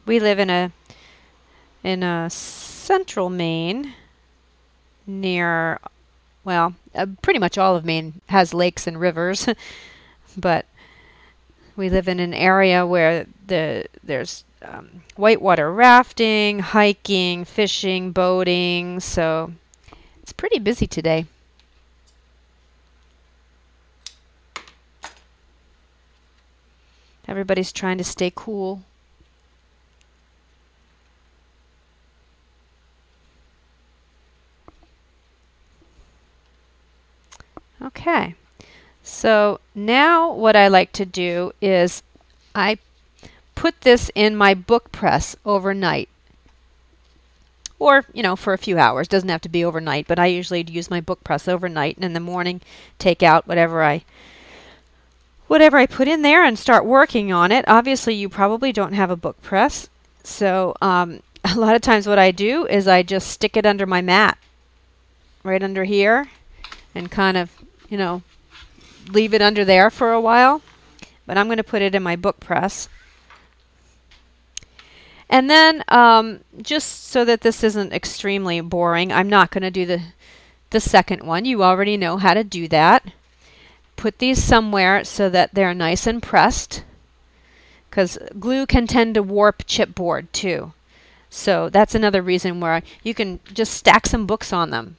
We live in a central Maine near, well, pretty much all of Maine has lakes and rivers, but we live in an area where there's whitewater rafting, hiking, fishing, boating, so it's pretty busy today. Everybody's trying to stay cool. Okay, so now what I like to do is I put this in my book press overnight, or for a few hours. Doesn't have to be overnight, but I usually use my book press overnight, and in the morning take out whatever I put in there and start working on it. Obviously you probably don't have a book press, so a lot of times what I do is I just stick it under my mat right under here and kind of leave it under there for a while, but I'm going to put it in my book press. And then just so that this isn't extremely boring, I'm not going to do the second one. You already know how to do that. Put these somewhere so that they're nice and pressed, because glue can tend to warp chipboard too. So that's another reason where you can just stack some books on them.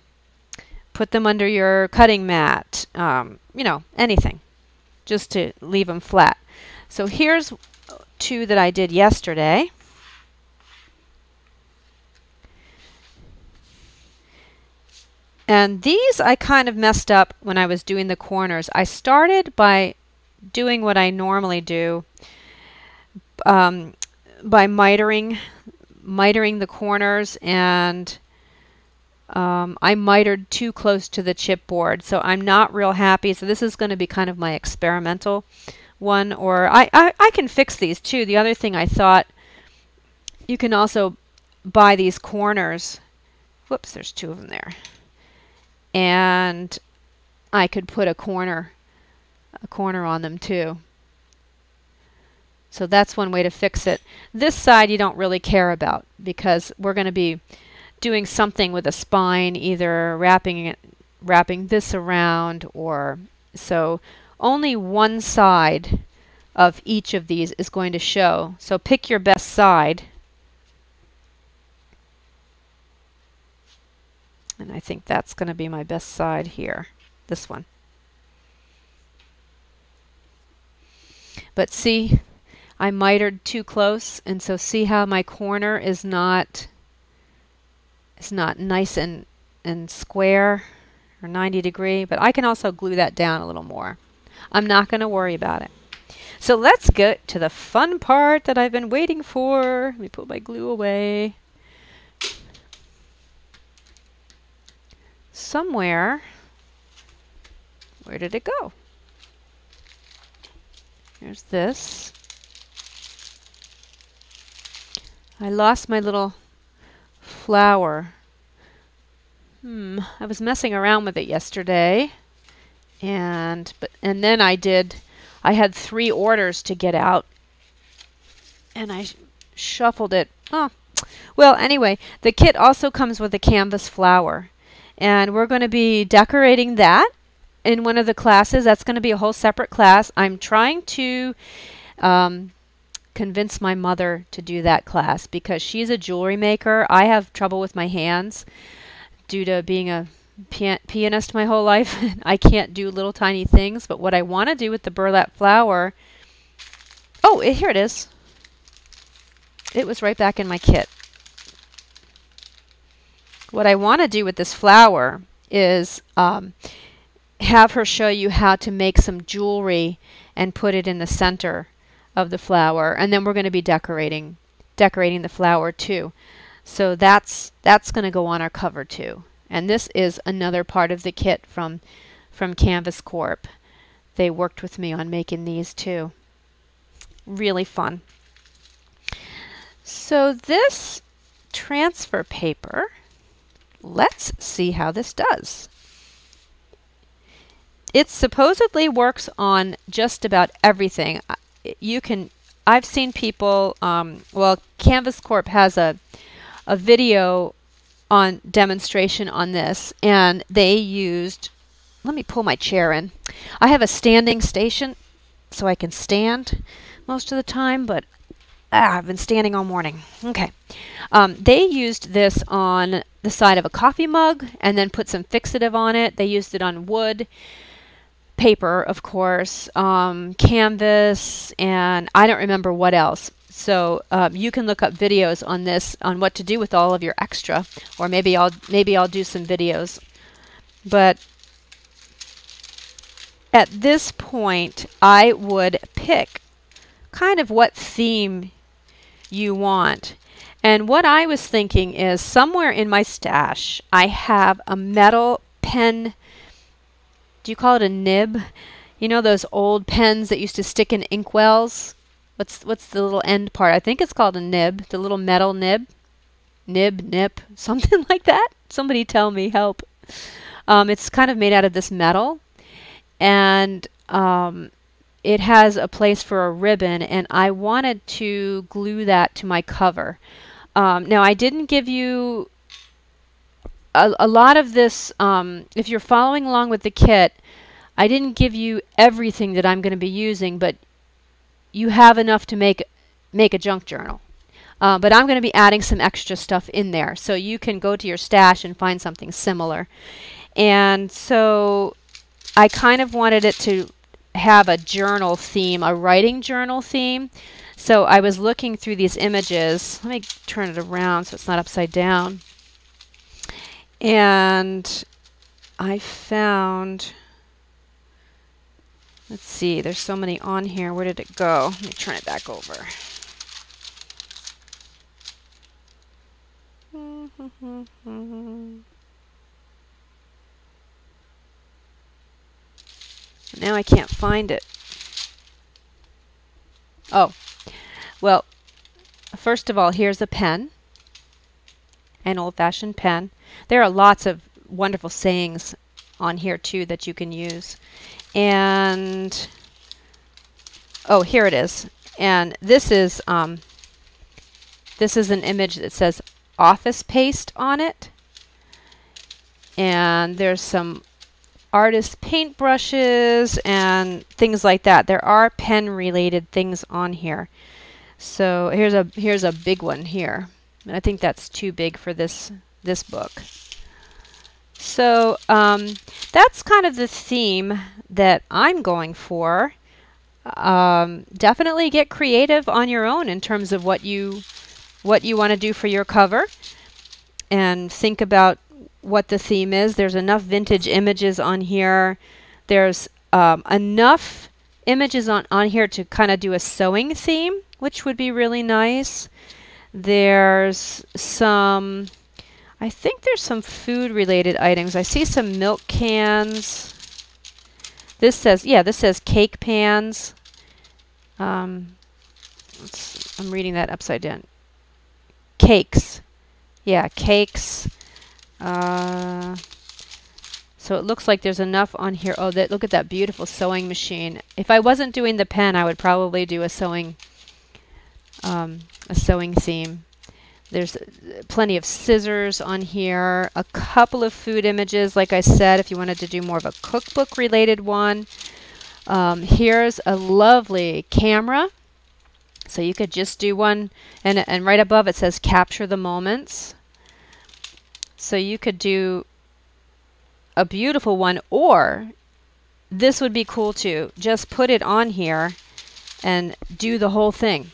Put them under your cutting mat, anything, just to leave them flat. So here's two that I did yesterday. And these I kind of messed up when I was doing the corners. I started by doing what I normally do, by mitering the corners, and I mitered too close to the chipboard, so I'm not real happy. So this is going to be kind of my experimental one, or I can fix these too. The other thing I thought, you can also buy these corners. Whoops, there's two of them there. And I could put a corner on them too. So that's one way to fix it. This side you don't really care about, because we're going to be doing something with a spine, either wrapping this around, or so only one side of each of these is going to show. So pick your best side. And I think that's going to be my best side here, this one. But see, I mitered too close, and so see how my corner is not nice and square or 90 degree, but I can also glue that down a little more. I'm not going to worry about it. So let's get to the fun part that I've been waiting for. Let me put my glue away. Somewhere, where did it go? Here's this. I lost my little flower. I was messing around with it yesterday, and then I had 3 orders to get out, and I shuffled it. Oh, well, anyway, the kit also comes with a canvas flower. And we're going to be decorating that in one of the classes. That's going to be a whole separate class. I'm trying to convince my mother to do that class, because she's a jewelry maker. I have trouble with my hands due to being a pianist my whole life. I can't do little tiny things, but what I want to do with the burlap flower... Oh, here it is. It was right back in my kit. What I want to do with this flower is have her show you how to make some jewelry and put it in the center of the flower, and then we're going to be decorating the flower too. So that's going to go on our cover too. And this is another part of the kit from Canvas Corp. They worked with me on making these too. Really fun. So this transfer paper, let's see how this does. It supposedly works on just about everything. You can I've seen people, well, Canvas Corp has a video on demonstration on this, and they used, let me pull my chair in. I have a standing station, so I can stand most of the time, but I've been standing all morning. Okay. They used this on the side of a coffee mug and then put some fixative on it. They used it on wood, paper, of course, canvas, and I don't remember what else. So you can look up videos on this, on what to do with all of your extra, or maybe I'll do some videos. But at this point, I would pick kind of what theme you want. And what I was thinking is, somewhere in my stash, I have a metal pen. Do you call it a nib? You know those old pens that used to stick in inkwells? What's the little end part? I think it's called a nib, the little metal nib. Nip, something like that. Somebody tell me, help. It's kind of made out of this metal, and it has a place for a ribbon, and I wanted to glue that to my cover. Now, I didn't give you a lot of this. If you're following along with the kit, I didn't give you everything that I'm going to be using, but you have enough to make a junk journal. But I'm going to be adding some extra stuff in there, so you can go to your stash and find something similar. And so I kind of wanted it to have a journal theme, a writing journal theme. So I was looking through these images. Let me turn it around so it's not upside down. And I found, let's see, there's so many on here. Where did it go? Let me turn it back over. Now I can't find it. Oh, well, first of all, here's a pen, an old-fashioned pen. There are lots of wonderful sayings on here too that you can use. And oh, here it is. And this is an image that says office paste on it. And there's some artist paintbrushes and things like that. There are pen related things on here. So here's a big one here. And I think that's too big for this book. So that's kind of the theme that I'm going for. Definitely get creative on your own in terms of what you want to do for your cover, and think about what the theme is. There's enough vintage images on here. There's enough images on here to kind of do a sewing theme, which would be really nice. There's some, I think there's some food related items. I see some milk cans. This says cake pans. I'm reading that upside down. Cakes. Yeah, cakes. So it looks like there's enough on here. Oh, look at that beautiful sewing machine. If I wasn't doing the pen, I would probably do a sewing theme. There's plenty of scissors on here. A couple of food images, like I said, if you wanted to do more of a cookbook related one. Here's a lovely camera. So you could just do one, and right above it says capture the moments. So you could do a beautiful one, or this would be cool too. Just put it on here and do the whole thing.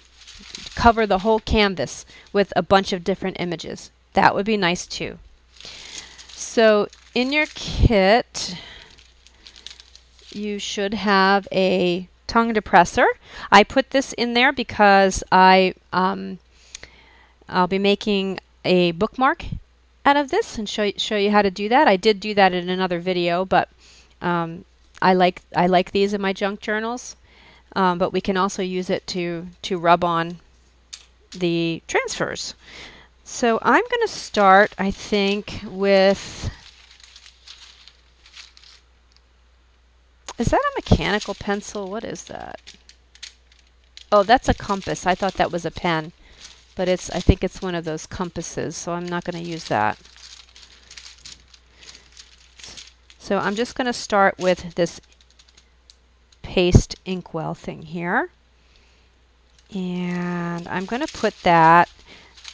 Cover the whole canvas with a bunch of different images. That would be nice too. So in your kit, you should have a tongue depressor. I put this in there because I'll be making a bookmark out of this and show you how to do that. I did do that in another video, but I like these in my junk journals. But we can also use it to rub on the transfers. So I'm going to start, I think, with, is that a mechanical pencil? What is that? Oh, that's a compass. I thought that was a pen, but I think it's one of those compasses, so I'm not going to use that. So I'm just going to start with this paste inkwell thing here. And I'm going to put that.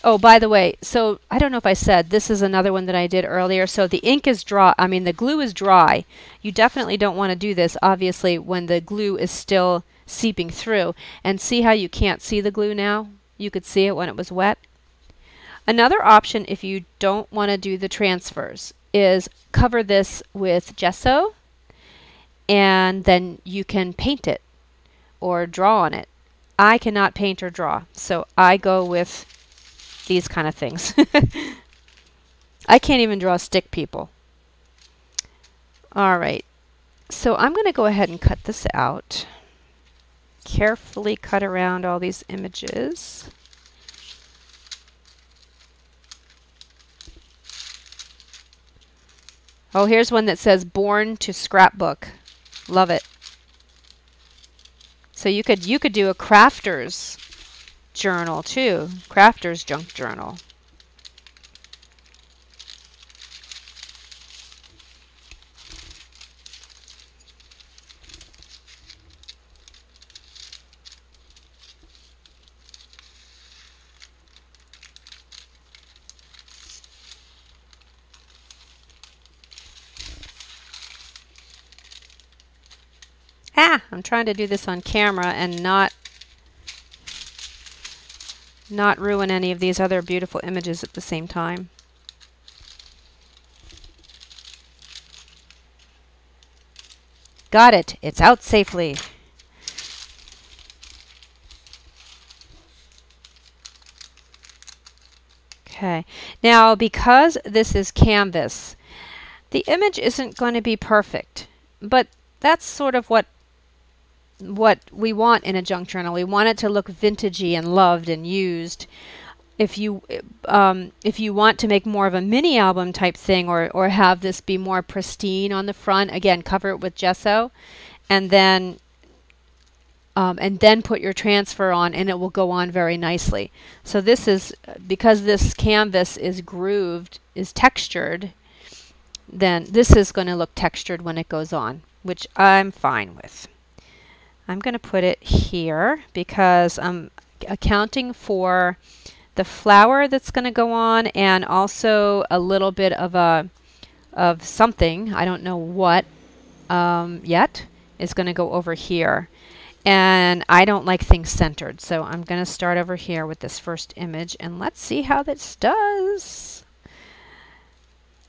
Oh, by the way, so I don't know if I said, this is another one that I did earlier. So the ink is dry, I mean the glue is dry. You definitely don't want to do this, obviously, when the glue is still seeping through. And see how you can't see the glue now? You could see it when it was wet. Another option, if you don't want to do the transfers, is cover this with gesso, and then you can paint it or draw on it. I cannot paint or draw, so I go with these kind of things. I can't even draw stick people. All right, so I'm going to go ahead and cut this out. Carefully cut around all these images. Oh, here's one that says Born to Scrapbook. Love it. So you could do a crafter's journal too, crafter's junk journal. I'm trying to do this on camera and not ruin any of these other beautiful images at the same time. Got it. It's out safely. Okay. Now, because this is canvas, the image isn't going to be perfect, but that's sort of what we want in a junk journal. We want it to look vintagey and loved and used. If you want to make more of a mini album type thing, or have this be more pristine on the front, again, cover it with gesso, and then put your transfer on, and it will go on very nicely. So this is, because this canvas is grooved, is textured, then this is going to look textured when it goes on, which I'm fine with. I'm going to put it here because I'm accounting for the flower that's going to go on, and also a little bit of something, I don't know what yet, is going to go over here. And I don't like things centered, so I'm going to start over here with this first image, and let's see how this does.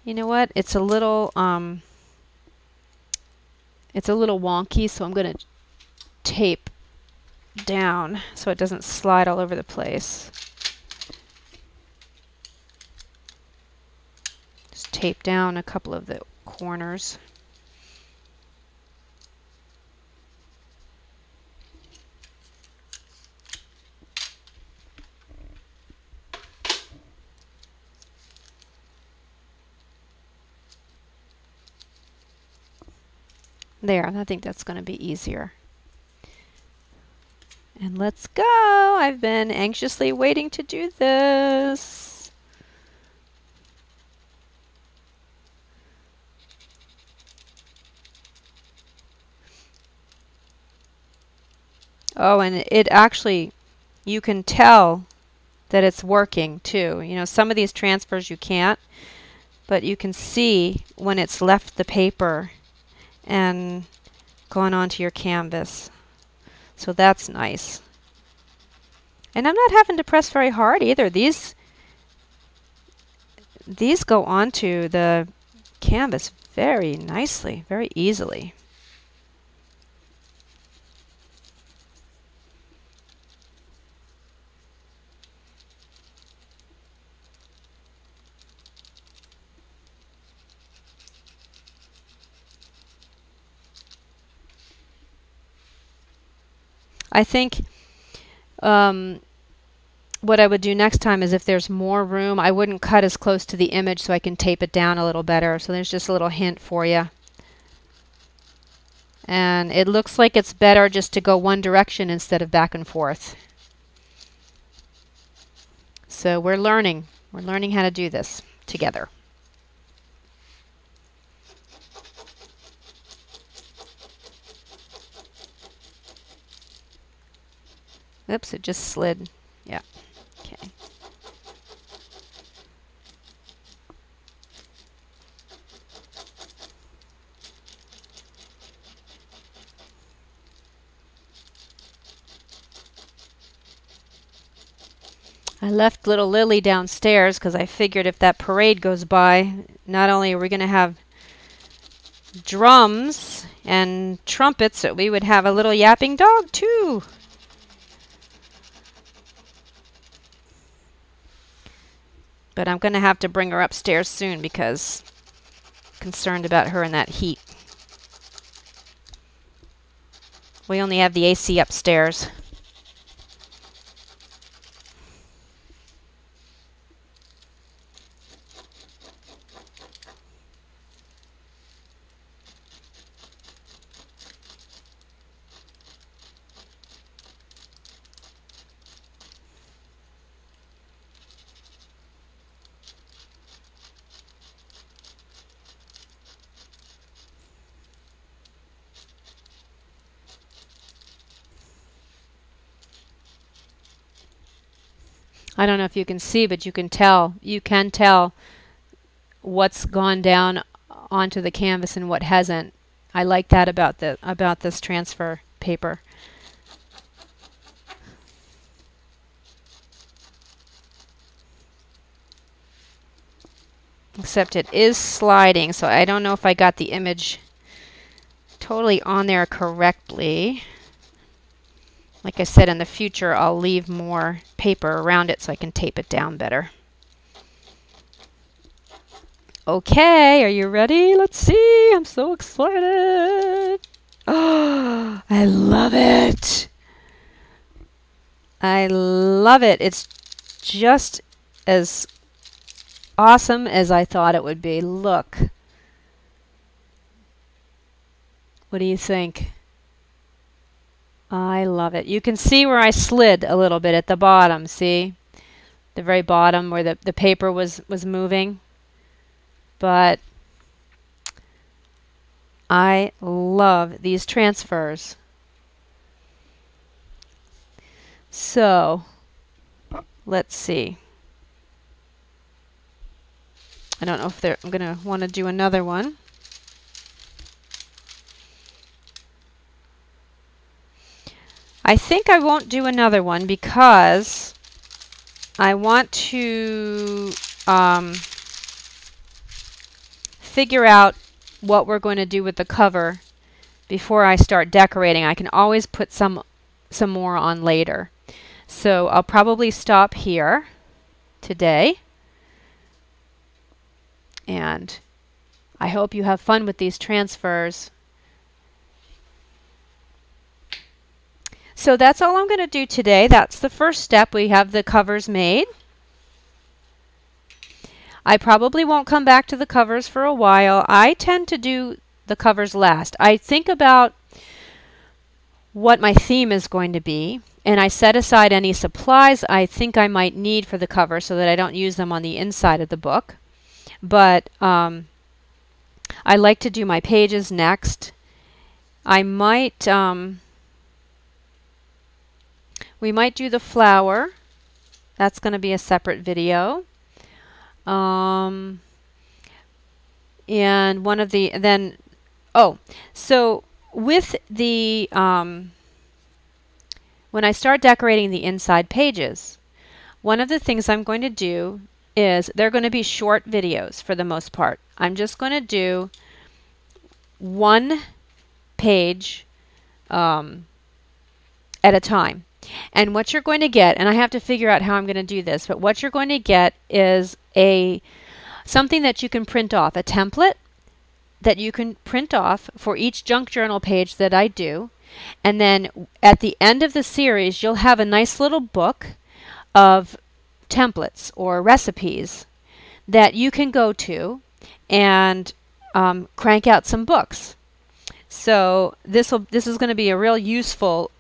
You know what? It's a little wonky, so I'm going to tape down so it doesn't slide all over the place. Just tape down a couple of the corners. There, I think that's going to be easier. And let's go! I've been anxiously waiting to do this. Oh, and it actually, you can tell that it's working too. You know, some of these transfers you can't, but you can see when it's left the paper and gone onto your canvas. So that's nice. And I'm not having to press very hard either. These go onto the canvas very nicely, very easily. I think what I would do next time is, if there's more room, I wouldn't cut as close to the image so I can tape it down a little better. So there's just a little hint for you. And it looks like it's better just to go one direction instead of back and forth. So we're learning. We're learning how to do this together. Oops, it just slid. Yeah. Okay. I left little Lily downstairs because I figured if that parade goes by, not only are we going to have drums and trumpets, but we would have a little yapping dog too. But I'm going to have to bring her upstairs soon because I'm concerned about her in that heat. We only have the AC upstairs. I don't know if you can see, but you can tell what's gone down onto the canvas and what hasn't. I like that about this transfer paper. Except it is sliding, so I don't know if I got the image totally on there correctly. Like I said, in the future, I'll leave more paper around it so I can tape it down better. Okay, are you ready? Let's see. I'm so excited. Oh, I love it. I love it. It's just as awesome as I thought it would be. Look. What do you think? I love it. You can see where I slid a little bit at the bottom, see? The very bottom where the paper was moving. But I love these transfers. So, let's see. I don't know if I'm going to want to do another one. I think I won't do another one because I want to figure out what we're going to do with the cover before I start decorating. I can always put some more on later. So I'll probably stop here today. And I hope you have fun with these transfers. So that's all I'm going to do today. That's the first step. We have the covers made. I probably won't come back to the covers for a while. I tend to do the covers last. I think about what my theme is going to be, and I set aside any supplies I think I might need for the cover so that I don't use them on the inside of the book. But I like to do my pages next. I might... we might do the flower. That's going to be a separate video. And one of the, then, oh, so with the, when I start decorating the inside pages, one of the things I'm going to do is they're going to be short videos for the most part. I'm just going to do one page at a time. And what you're going to get, and I have to figure out how I'm going to do this, but what you're going to get is something that you can print off, a template that you can print off for each junk journal page that I do. And then at the end of the series, you'll have a nice little book of templates or recipes that you can go to and crank out some books. So this is going to be a real useful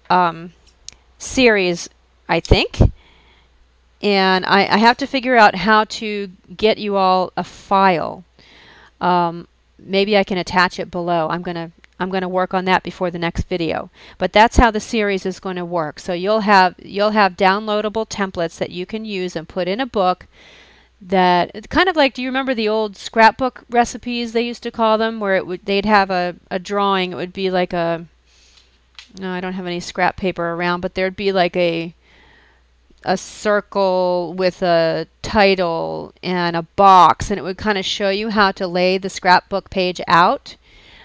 series, I think. And I have to figure out how to get you all a file. Maybe I can attach it below. I'm gonna work on that before the next video. But that's how the series is going to work. So you'll have downloadable templates that you can use and put in a book. That it's kind of like, do you remember the old scrapbook recipes they used to call them, where they'd have a drawing. It would be like a, no, I don't have any scrap paper around, but there'd be like a circle with a title and a box, and it would kind of show you how to lay the scrapbook page out.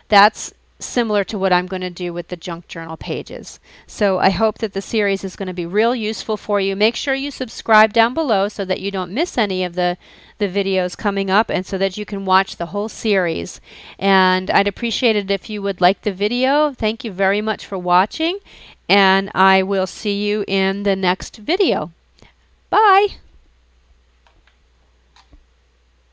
That's similar to what I'm going to do with the junk journal pages. So I hope that the series is going to be real useful for you. Make sure you subscribe down below so that you don't miss any of the videos coming up, and so that you can watch the whole series. And I'd appreciate it if you would like the video. Thank you very much for watching, and I will see you in the next video. Bye!